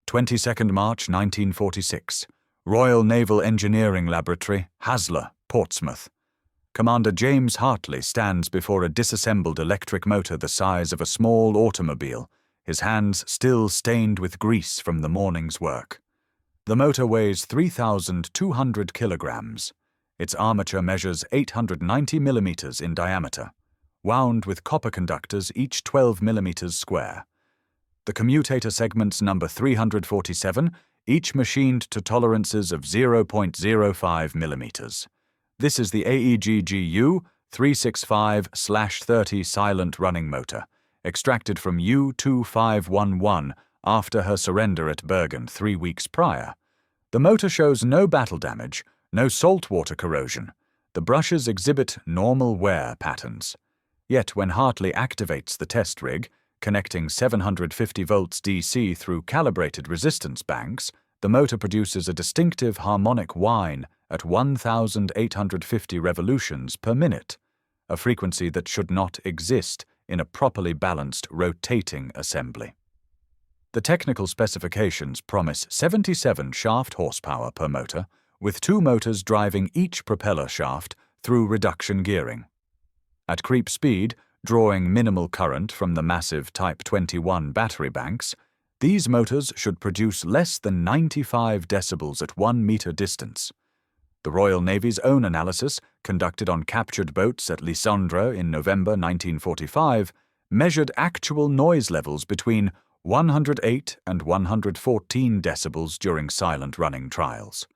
22nd March 1946. Royal Naval Engineering Laboratory, Haslar, Portsmouth. Commander James Hartley stands before a disassembled electric motor the size of a small automobile, his hands still stained with grease from the morning's work. The motor weighs 3,200 kilograms. Its armature measures 890 millimeters in diameter, wound with copper conductors each 12 millimeters square. The commutator segments number 347, each machined to tolerances of 0.05 millimeters. This is the AEG-GU 365/30 silent running motor, extracted from U-2511 after her surrender at Bergen 3 weeks prior. The motor shows no battle damage, no saltwater corrosion. The brushes exhibit normal wear patterns. Yet when Hartley activates the test rig, connecting 750 volts DC through calibrated resistance banks, the motor produces a distinctive harmonic whine at 1,850 revolutions per minute, a frequency that should not exist in a properly balanced rotating assembly. The technical specifications promise 77 shaft horsepower per motor, with 2 motors driving each propeller shaft through reduction gearing. At creep speed, drawing minimal current from the massive Type XXI battery banks, these motors should produce less than 95 decibels at 1 meter distance. The Royal Navy's own analysis, conducted on captured boats at Lysandre in November 1945, measured actual noise levels between 108 and 114 decibels during silent running trials.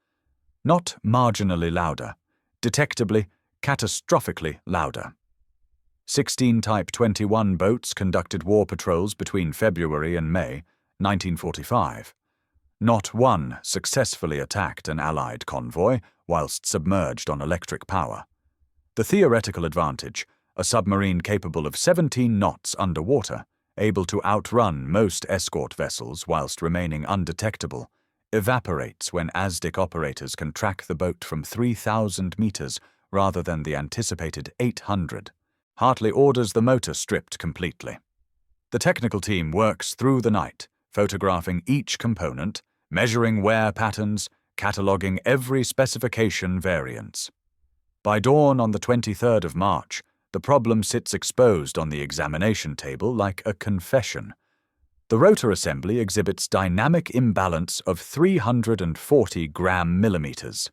Not marginally louder, detectably, catastrophically louder. 16 Type 21 boats conducted war patrols between February and May 1945. Not one successfully attacked an Allied convoy whilst submerged on electric power. The theoretical advantage, a submarine capable of 17 knots underwater, able to outrun most escort vessels whilst remaining undetectable, evaporates when ASDIC operators can track the boat from 3,000 meters rather than the anticipated 800. Hartley orders the motor stripped completely. The technical team works through the night, photographing each component, measuring wear patterns, cataloguing every specification variance. By dawn on the 23rd of March, the problem sits exposed on the examination table like a confession. The rotor assembly exhibits dynamic imbalance of 340 gram-millimeters.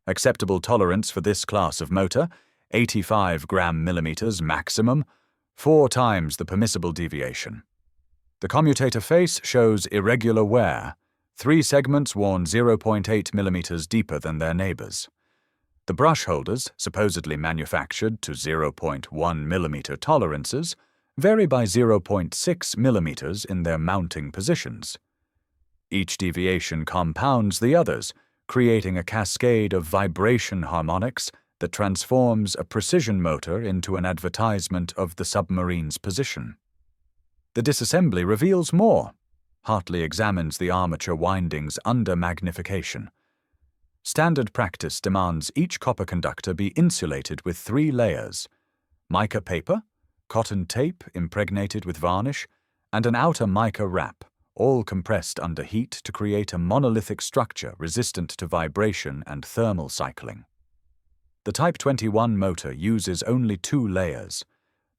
Acceptable tolerance for this class of motor, 85 gram-millimeters maximum, 4 times the permissible deviation. The commutator face shows irregular wear, 3 segments worn 0.8 millimeters deeper than their neighbors. The brush holders, supposedly manufactured to 0.1 millimeter tolerances, vary by 0.6 millimeters in their mounting positions. Each deviation compounds the others, creating a cascade of vibration harmonics that transforms a precision motor into an advertisement of the submarine's position. The disassembly reveals more. Hartley examines the armature windings under magnification. Standard practice demands each copper conductor be insulated with 3 layers: mica paper, cotton tape impregnated with varnish, and an outer mica wrap, all compressed under heat to create a monolithic structure resistant to vibration and thermal cycling. The Type 21 motor uses only 2 layers.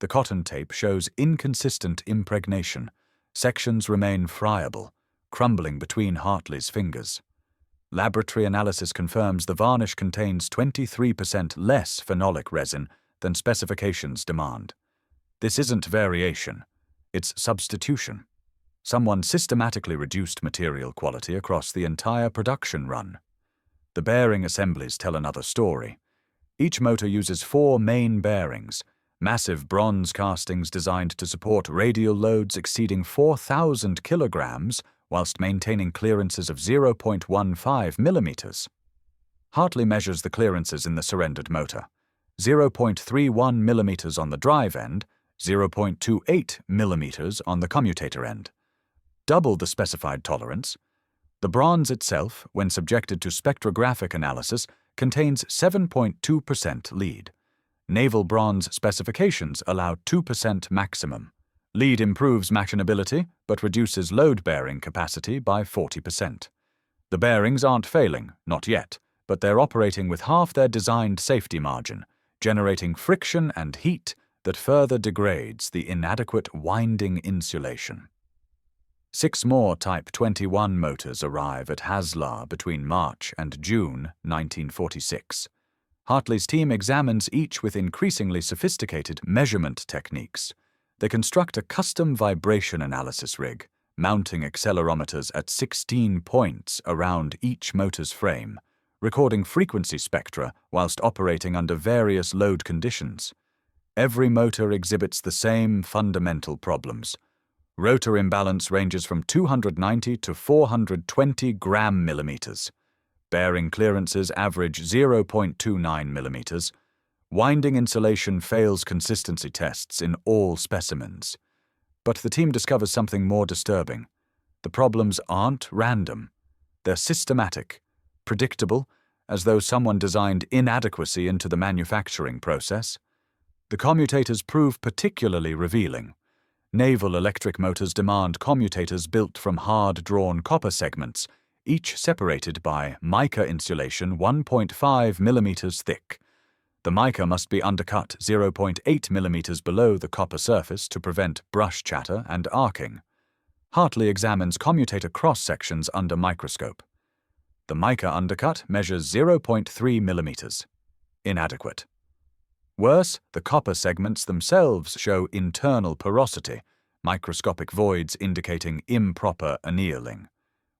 The cotton tape shows inconsistent impregnation. Sections remain friable, crumbling between Hartley's fingers. Laboratory analysis confirms the varnish contains 23% less phenolic resin than specifications demand. This isn't variation, it's substitution. Someone systematically reduced material quality across the entire production run. The bearing assemblies tell another story. Each motor uses 4 main bearings, massive bronze castings designed to support radial loads exceeding 4,000 kilograms whilst maintaining clearances of 0.15 millimeters. Hartley measures the clearances in the surrendered motor: 0.31 millimeters on the drive end, 0.28 millimeters on the commutator end. Double the specified tolerance. The bronze itself, when subjected to spectrographic analysis, contains 7.2% lead. Naval bronze specifications allow 2% maximum. Lead improves machinability, but reduces load-bearing capacity by 40%. The bearings aren't failing, not yet, but they're operating with half their designed safety margin, generating friction and heat that further degrades the inadequate winding insulation. 6 more Type XXI motors arrive at Haslar between March and June 1946. Hartley's team examines each with increasingly sophisticated measurement techniques. They construct a custom vibration analysis rig, mounting accelerometers at 16 points around each motor's frame, recording frequency spectra whilst operating under various load conditions. Every motor exhibits the same fundamental problems. Rotor imbalance ranges from 290 to 420 gram millimeters. Bearing clearances average 0.29 millimeters. Winding insulation fails consistency tests in all specimens. But the team discovers something more disturbing. The problems aren't random. They're systematic, predictable, as though someone designed inadequacy into the manufacturing process. The commutators prove particularly revealing. Naval electric motors demand commutators built from hard-drawn copper segments, each separated by mica insulation 1.5 millimeters thick. The mica must be undercut 0.8 millimeters below the copper surface to prevent brush chatter and arcing. Hartley examines commutator cross-sections under microscope. The mica undercut measures 0.3 millimeters. Inadequate. Worse, the copper segments themselves show internal porosity, microscopic voids indicating improper annealing.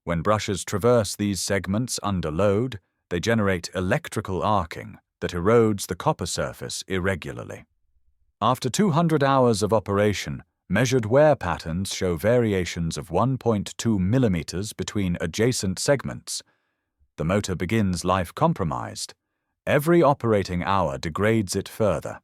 When brushes traverse these segments under load, they generate electrical arcing that erodes the copper surface irregularly. After 200 hours of operation, measured wear patterns show variations of 1.2 millimeters between adjacent segments. The motor begins life compromised. Every operating hour degrades it further.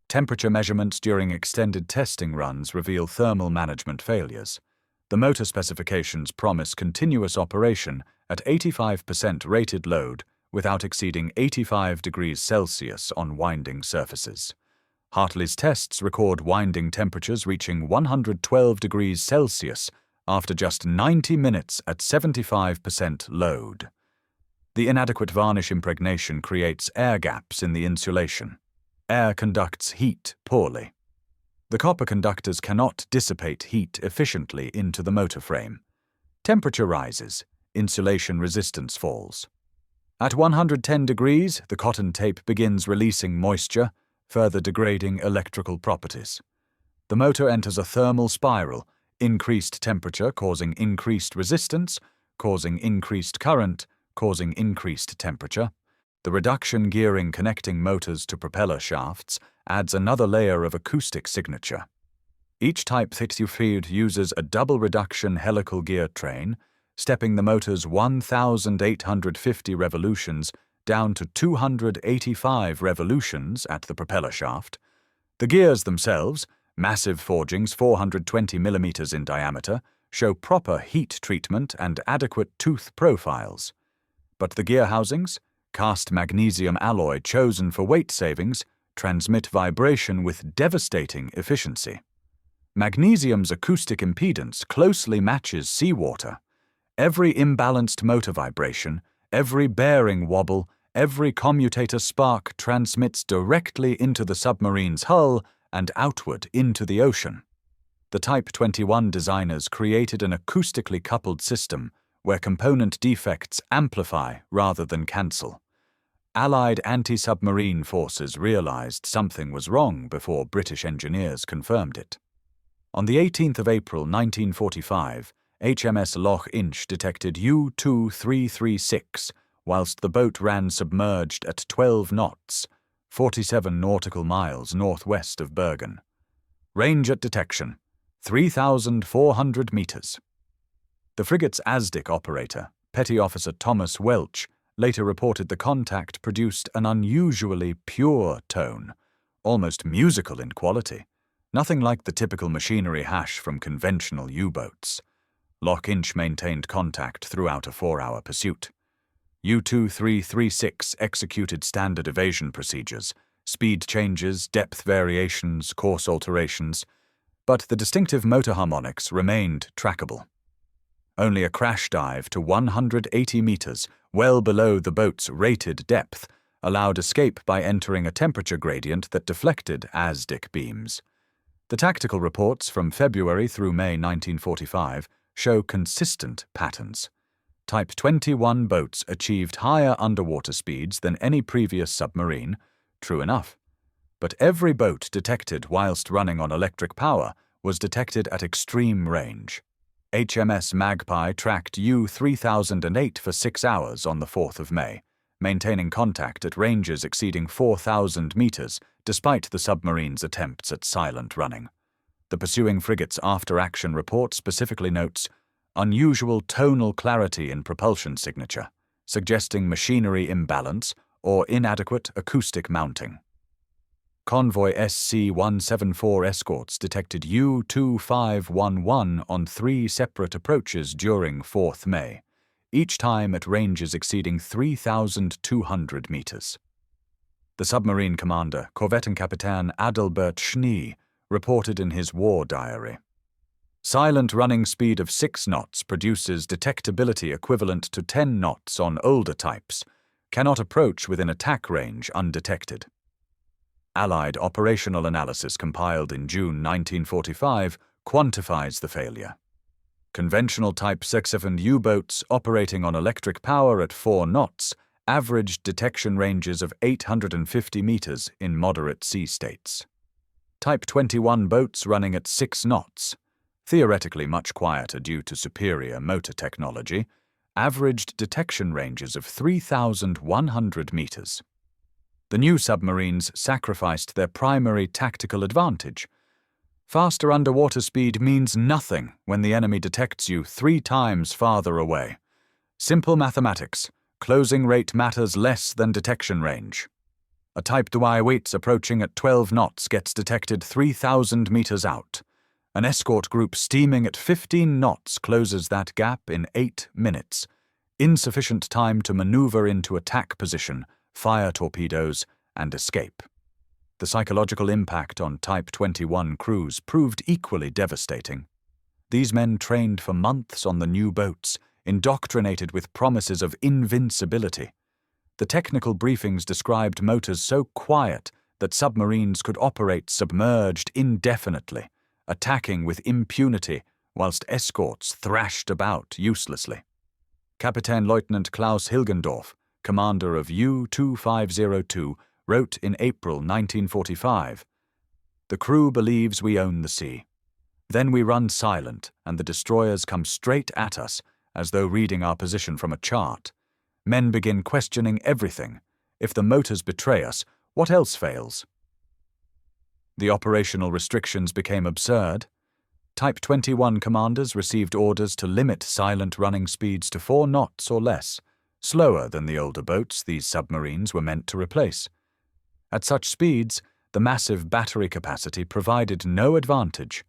Temperature measurements during extended testing runs reveal thermal management failures. The motor specifications promise continuous operation at 85% rated load without exceeding 85 degrees Celsius on winding surfaces. Hartley's tests record winding temperatures reaching 112 degrees Celsius after just 90 minutes at 75% load. The inadequate varnish impregnation creates air gaps in the insulation. Air conducts heat poorly. The copper conductors cannot dissipate heat efficiently into the motor frame. Temperature rises, insulation resistance falls. At 110 degrees, the cotton tape begins releasing moisture, further degrading electrical properties. The motor enters a thermal spiral, increased temperature causing increased resistance, causing increased current, causing increased temperature. The reduction gearing connecting motors to propeller shafts adds another layer of acoustic signature. Each Type XXI uses a double reduction helical gear train, stepping the motor's 1,850 revolutions down to 285 revolutions at the propeller shaft. The gears themselves, massive forgings 420 millimeters in diameter, show proper heat treatment and adequate tooth profiles. But the gear housings, cast magnesium alloy chosen for weight savings, transmit vibration with devastating efficiency. Magnesium's acoustic impedance closely matches seawater. Every imbalanced motor vibration, every bearing wobble, every commutator spark transmits directly into the submarine's hull and outward into the ocean. The Type XXI designers created an acoustically coupled system where component defects amplify rather than cancel. Allied anti-submarine forces realized something was wrong before British engineers confirmed it. On the 18th of April 1945, HMS Loch Inch detected U-2336 whilst the boat ran submerged at 12 knots, 47 nautical miles northwest of Bergen. Range at detection, 3,400 meters. The frigate's ASDIC operator, Petty Officer Thomas Welch, later reported the contact produced an unusually pure tone, almost musical in quality, nothing like the typical machinery hash from conventional U-boats. Loch Inch maintained contact throughout a 4-hour pursuit. U-2336 executed standard evasion procedures, speed changes, depth variations, course alterations. but the distinctive motor harmonics remained trackable. Only a crash dive to 180 meters, well below the boat's rated depth, allowed escape by entering a temperature gradient that deflected ASDIC beams. The tactical reports from February through May 1945 show consistent patterns. Type XXI boats achieved higher underwater speeds than any previous submarine, true enough. But every boat detected whilst running on electric power was detected at extreme range. HMS Magpie tracked U-3008 for 6 hours on the 4th of May, maintaining contact at ranges exceeding 4,000 meters despite the submarine's attempts at silent running. The pursuing frigate's after-action report specifically notes unusual tonal clarity in propulsion signature, suggesting machinery imbalance or inadequate acoustic mounting. Convoy SC-174 escorts detected U-2511 on 3 separate approaches during 4th May, each time at ranges exceeding 3,200 meters. The submarine commander, Korvettenkapitän Adalbert Schnee, reported in his war diary, "Silent running speed of 6 knots produces detectability equivalent to 10 knots on older types, cannot approach within attack range undetected." Allied operational analysis compiled in June 1945 quantifies the failure. Conventional Type XXI U-boats operating on electric power at 4 knots averaged detection ranges of 850 meters in moderate sea states. Type XXI boats running at 6 knots, theoretically much quieter due to superior motor technology, averaged detection ranges of 3,100 meters. The new submarines sacrificed their primary tactical advantage. Faster underwater speed means nothing when the enemy detects you 3 times farther away. Simple mathematics, closing rate matters less than detection range. A Type XXI approaching at 12 knots gets detected 3,000 meters out. An escort group steaming at 15 knots closes that gap in 8 minutes. Insufficient time to maneuver into attack position, fire torpedoes, and escape. The psychological impact on Type XXI crews proved equally devastating. These men trained for months on the new boats, indoctrinated with promises of invincibility. The technical briefings described motors so quiet that submarines could operate submerged indefinitely, attacking with impunity whilst escorts thrashed about uselessly. Kapitän Lieutenant Klaus Hilgendorf, commander of U-2502, wrote in April 1945, "The crew believes we own the sea. Then we run silent and the destroyers come straight at us as though reading our position from a chart. Men begin questioning everything. If the motors betray us, what else fails?" The operational restrictions became absurd. Type XXI commanders received orders to limit silent running speeds to 4 knots or less, slower than the older boats these submarines were meant to replace. At such speeds, the massive battery capacity provided no advantage.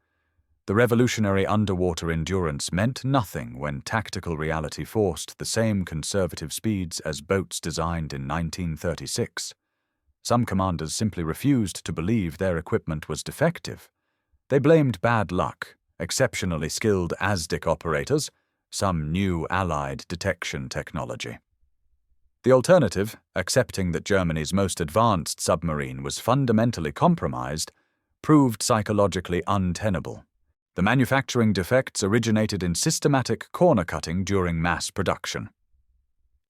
The revolutionary underwater endurance meant nothing when tactical reality forced the same conservative speeds as boats designed in 1936. Some commanders simply refused to believe their equipment was defective. They blamed bad luck, exceptionally skilled ASDIC operators, some new Allied detection technology. The alternative, accepting that Germany's most advanced submarine was fundamentally compromised, proved psychologically untenable. The manufacturing defects originated in systematic corner-cutting during mass production.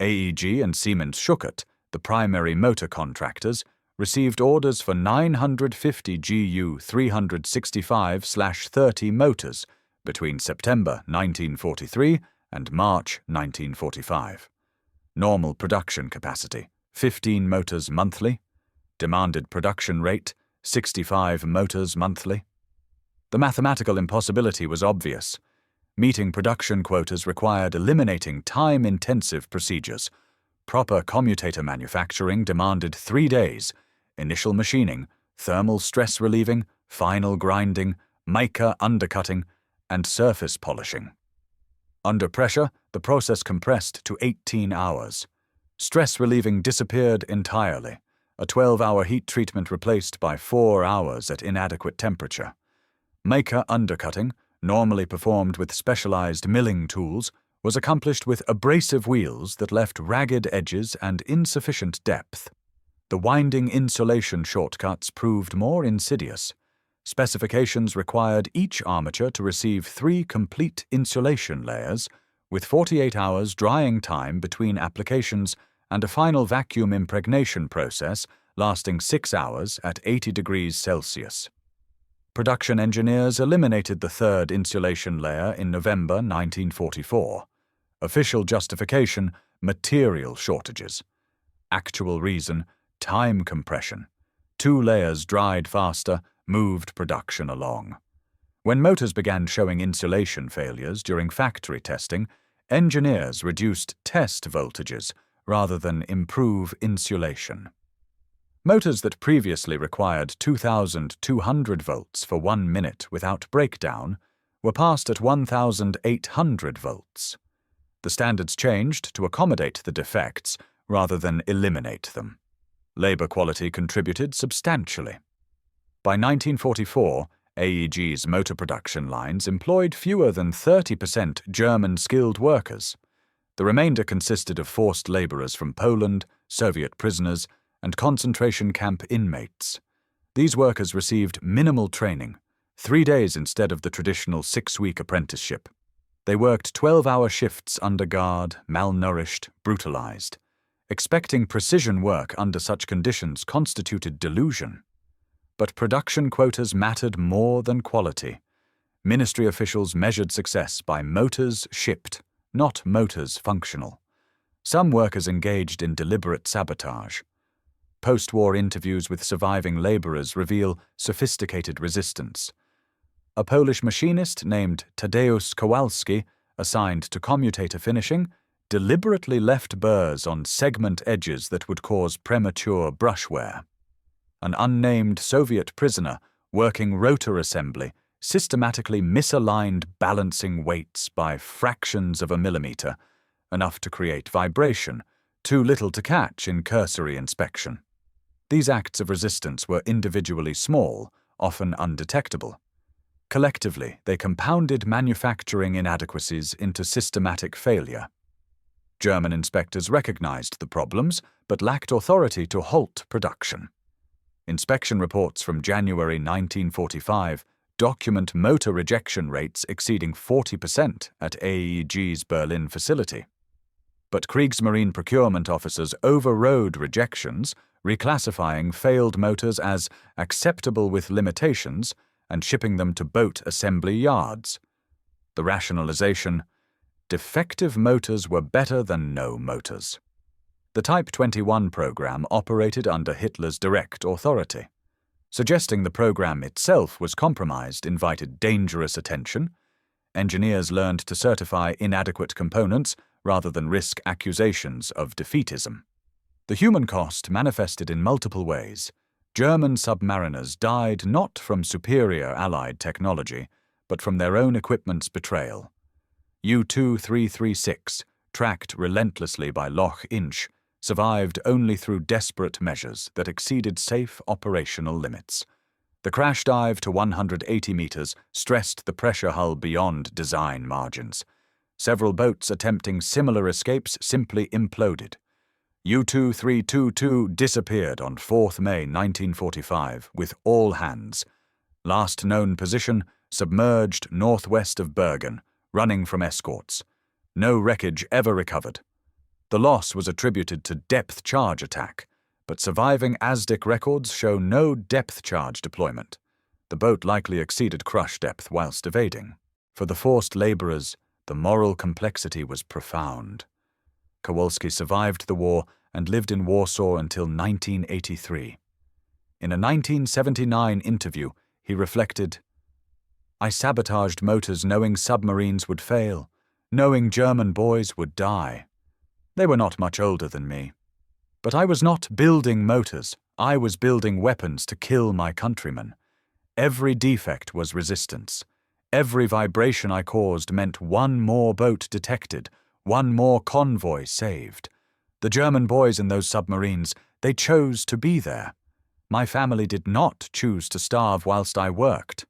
AEG and Siemens Schuckert, the primary motor contractors, received orders for 950 GU 365/30 motors between September 1943 and March 1945. Normal production capacity, 15 motors monthly. Demanded production rate, 65 motors monthly. The mathematical impossibility was obvious. Meeting production quotas required eliminating time-intensive procedures. Proper commutator manufacturing demanded 3 days, initial machining, thermal stress relieving, final grinding, mica undercutting, and surface polishing. Under pressure, the process compressed to 18 hours. Stress relieving disappeared entirely, a 12-hour heat treatment replaced by 4 hours at inadequate temperature. Maker undercutting, normally performed with specialized milling tools, was accomplished with abrasive wheels that left ragged edges and insufficient depth. The winding insulation shortcuts proved more insidious. Specifications required each armature to receive 3 complete insulation layers, with 48 hours drying time between applications and a final vacuum impregnation process lasting 6 hours at 80 degrees Celsius. Production engineers eliminated the 3rd insulation layer in November 1944. Official justification: material shortages. Actual reason: time compression. 2 layers dried faster, moved production along. When motors began showing insulation failures during factory testing, engineers reduced test voltages rather than improve insulation. Motors that previously required 2,200 volts for 1 minute without breakdown were passed at 1,800 volts. The standards changed to accommodate the defects rather than eliminate them. Labor quality contributed substantially. By 1944, AEG's motor production lines employed fewer than 30% German skilled workers. The remainder consisted of forced laborers from Poland, Soviet prisoners, and concentration camp inmates. These workers received minimal training, 3 days instead of the traditional 6-week apprenticeship. They worked 12-hour shifts under guard, malnourished, brutalized. Expecting precision work under such conditions constituted delusion. But production quotas mattered more than quality. Ministry officials measured success by motors shipped, not motors functional. Some workers engaged in deliberate sabotage. Post-war interviews with surviving laborers reveal sophisticated resistance. A Polish machinist named Tadeusz Kowalski, assigned to commutator finishing, deliberately left burrs on segment edges that would cause premature brush wear. An unnamed Soviet prisoner working rotor assembly systematically misaligned balancing weights by fractions of a millimeter, enough to create vibration, too little to catch in cursory inspection. These acts of resistance were individually small, often undetectable. Collectively, they compounded manufacturing inadequacies into systematic failure. German inspectors recognized the problems, but lacked authority to halt production. Inspection reports from January 1945 document motor rejection rates exceeding 40% at AEG's Berlin facility. But Kriegsmarine procurement officers overrode rejections, reclassifying failed motors as acceptable with limitations and shipping them to boat assembly yards. The rationalization: defective motors were better than no motors. The Type XXI program operated under Hitler's direct authority. Suggesting the program itself was compromised invited dangerous attention. Engineers learned to certify inadequate components rather than risk accusations of defeatism. The human cost manifested in multiple ways. German submariners died not from superior Allied technology, but from their own equipment's betrayal. U-2336, tracked relentlessly by Loch Inch, survived only through desperate measures that exceeded safe operational limits. The crash dive to 180 meters stressed the pressure hull beyond design margins. Several boats attempting similar escapes simply imploded. U-2322 disappeared on 4th May 1945 with all hands. Last known position: submerged northwest of Bergen, running from escorts. No wreckage ever recovered. The loss was attributed to depth charge attack, but surviving ASDIC records show no depth charge deployment. The boat likely exceeded crush depth whilst evading. For the forced laborers, the moral complexity was profound. Kowalski survived the war and lived in Warsaw until 1983. In a 1979 interview, he reflected, "I sabotaged motors knowing submarines would fail, knowing German boys would die. They were not much older than me. But I was not building motors, I was building weapons to kill my countrymen. Every defect was resistance. Every vibration I caused meant one more boat detected, one more convoy saved. The German boys in those submarines, they chose to be there. My family did not choose to starve whilst I worked."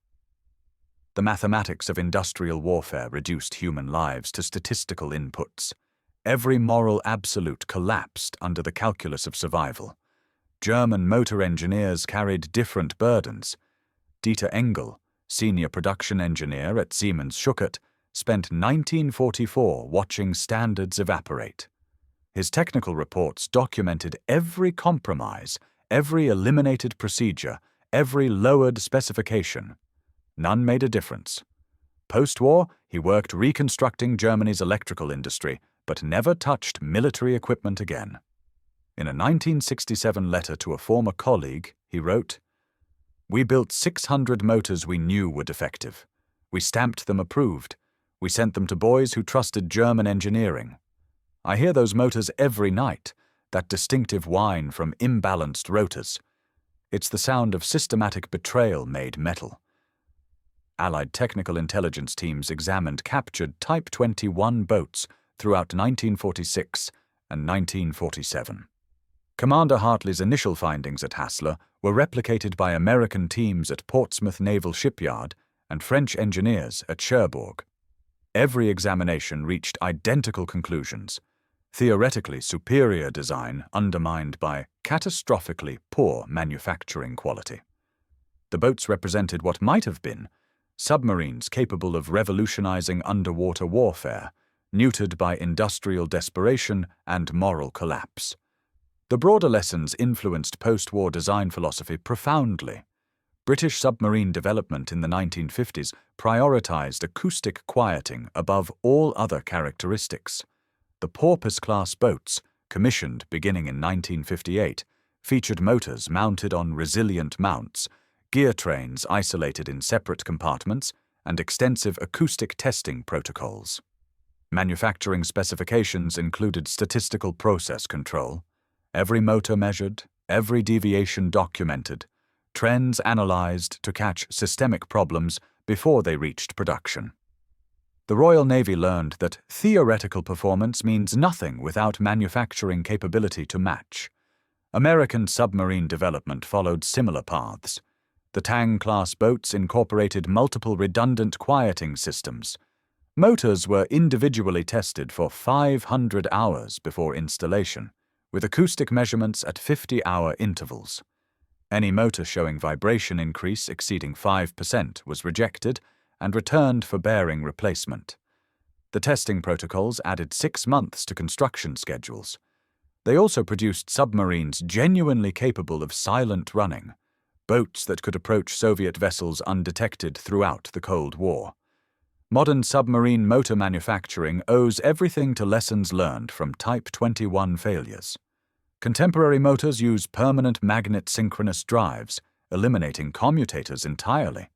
The mathematics of industrial warfare reduced human lives to statistical inputs. Every moral absolute collapsed under the calculus of survival. German motor engineers carried different burdens. Dieter Engel, senior production engineer at Siemens Schuckert, spent 1944 watching standards evaporate. His technical reports documented every compromise, every eliminated procedure, every lowered specification. None made a difference. Post-war, he worked reconstructing Germany's electrical industry, but never touched military equipment again. In a 1967 letter to a former colleague, he wrote, "We built 600 motors we knew were defective. We stamped them approved. We sent them to boys who trusted German engineering. I hear those motors every night, that distinctive whine from imbalanced rotors. It's the sound of systematic betrayal made metal." Allied technical intelligence teams examined captured Type XXI boats throughout 1946 and 1947. Commander Hartley's initial findings at Hassler were replicated by American teams at Portsmouth Naval Shipyard and French engineers at Cherbourg. Every examination reached identical conclusions: theoretically superior design undermined by catastrophically poor manufacturing quality. The boats represented what might have been submarines capable of revolutionizing underwater warfare, neutered by industrial desperation and moral collapse. The broader lessons influenced post-war design philosophy profoundly. British submarine development in the 1950s prioritized acoustic quieting above all other characteristics. The Porpoise-class boats, commissioned beginning in 1958, featured motors mounted on resilient mounts, gear trains isolated in separate compartments, and extensive acoustic testing protocols. Manufacturing specifications included statistical process control, every motor measured, every deviation documented, trends analyzed to catch systemic problems before they reached production. The Royal Navy learned that theoretical performance means nothing without manufacturing capability to match. American submarine development followed similar paths. The Tang-class boats incorporated multiple redundant quieting systems. Motors were individually tested for 500 hours before installation, with acoustic measurements at 50-hour intervals. Any motor showing vibration increase exceeding 5% was rejected and returned for bearing replacement. The testing protocols added 6 months to construction schedules. They also produced submarines genuinely capable of silent running, boats that could approach Soviet vessels undetected throughout the Cold War. Modern submarine motor manufacturing owes everything to lessons learned from Type XXI failures. Contemporary motors use permanent magnet synchronous drives, eliminating commutators entirely.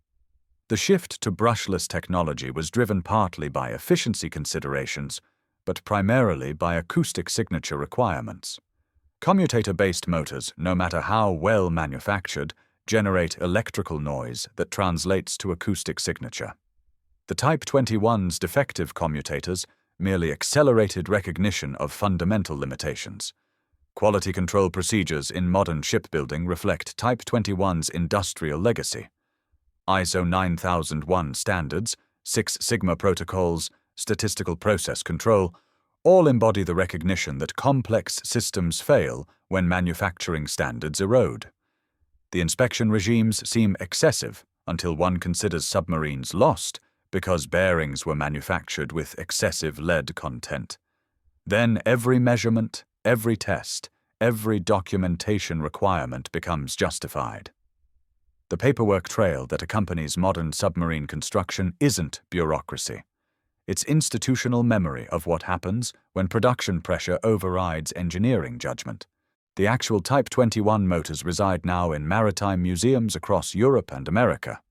The shift to brushless technology was driven partly by efficiency considerations, but primarily by acoustic signature requirements. Commutator-based motors, no matter how well manufactured, generate electrical noise that translates to acoustic signature. The Type XXI's defective commutators merely accelerated recognition of fundamental limitations. Quality control procedures in modern shipbuilding reflect Type XXI's industrial legacy. ISO 9001 standards, Six Sigma protocols, statistical process control, all embody the recognition that complex systems fail when manufacturing standards erode. The inspection regimes seem excessive until one considers submarines lost because bearings were manufactured with excessive lead content. Then every measurement, every test, every documentation requirement becomes justified. The paperwork trail that accompanies modern submarine construction isn't bureaucracy. It's institutional memory of what happens when production pressure overrides engineering judgment. The actual Type XXI motors reside now in maritime museums across Europe and America.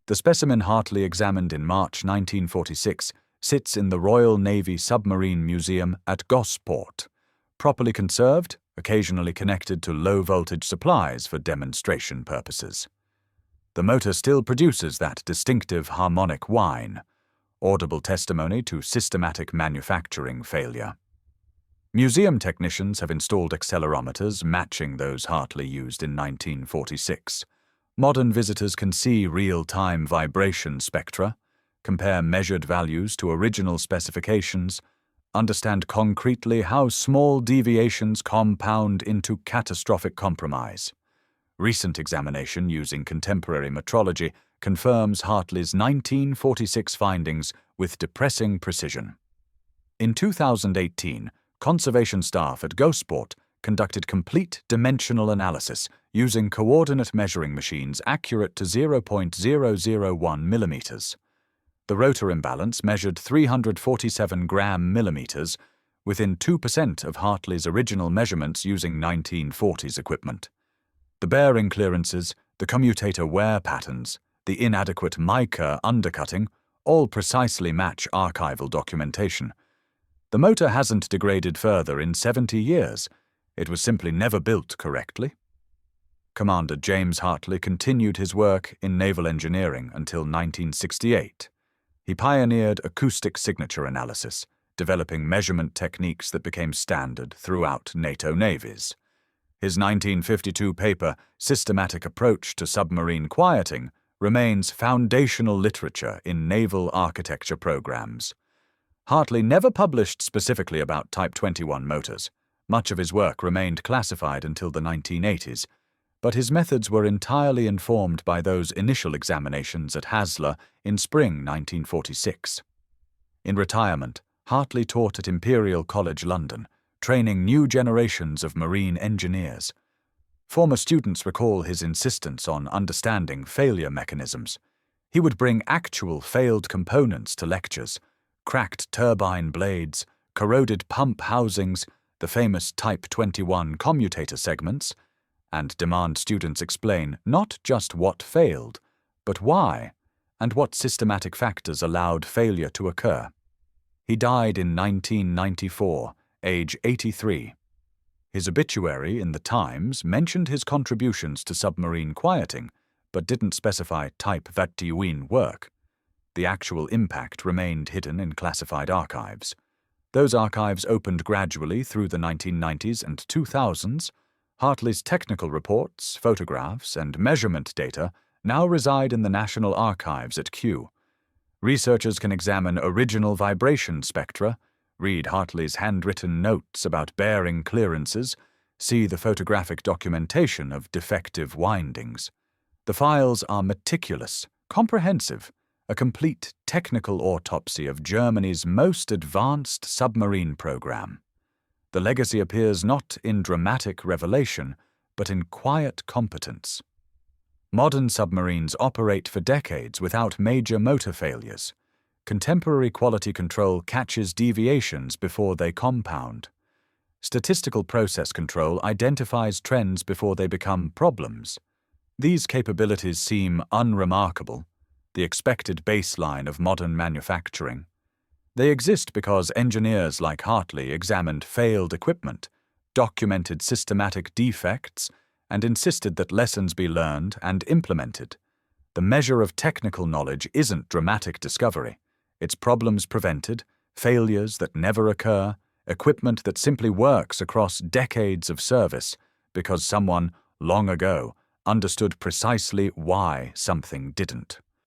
The specimen Hartley examined in March 1946 sits in the Royal Navy Submarine Museum at Gosport, properly conserved, occasionally connected to low-voltage supplies for demonstration purposes. The motor still produces that distinctive harmonic whine, audible testimony to systematic manufacturing failure. Museum technicians have installed accelerometers matching those Hartley used in 1946. Modern visitors can see real-time vibration spectra, compare measured values to original specifications, understand concretely how small deviations compound into catastrophic compromise. Recent examination using contemporary metrology confirms Hartley's 1946 findings with depressing precision. In 2018, conservation staff at Gosport conducted complete dimensional analysis using coordinate measuring machines accurate to 0.001 millimeters. The rotor imbalance measured 347 gram-millimeters, within 2% of Hartley's original measurements using 1940s equipment. The bearing clearances, the commutator wear patterns, the inadequate mica undercutting all precisely match archival documentation. The motor hasn't degraded further in 70 years. It was simply never built correctly. Commander James Hartley continued his work in naval engineering until 1968. He pioneered acoustic signature analysis, developing measurement techniques that became standard throughout NATO navies. His 1952 paper, Systematic Approach to Submarine Quieting, remains foundational literature in naval architecture programs. Hartley never published specifically about Type 21 motors. Much of his work remained classified until the 1980s, but his methods were entirely informed by those initial examinations at Haslar in spring 1946. In retirement, Hartley taught at Imperial College London, training new generations of marine engineers. Former students recall his insistence on understanding failure mechanisms. He would bring actual failed components to lectures, cracked turbine blades, corroded pump housings, the famous Type 21 commutator segments, and demand students explain not just what failed, but why, and what systematic factors allowed failure to occur. He died in 1994, age 83. His obituary in the Times mentioned his contributions to submarine quieting, but didn't specify Type XXI work. The actual impact remained hidden in classified archives. Those archives opened gradually through the 1990s and 2000s. Hartley's technical reports, photographs, and measurement data now reside in the National Archives at Kew. Researchers can examine original vibration spectra, read Hartley's handwritten notes about bearing clearances, see the photographic documentation of defective windings. The files are meticulous, comprehensive, a complete technical autopsy of Germany's most advanced submarine program. The legacy appears not in dramatic revelation, but in quiet competence. Modern submarines operate for decades without major motor failures. Contemporary quality control catches deviations before they compound. Statistical process control identifies trends before they become problems. These capabilities seem unremarkable, the expected baseline of modern manufacturing. They exist because engineers like Hartley examined failed equipment, documented systematic defects, and insisted that lessons be learned and implemented. The measure of technical knowledge isn't dramatic discovery. It's problems prevented, failures that never occur, equipment that simply works across decades of service because someone, long ago, understood precisely why something didn't.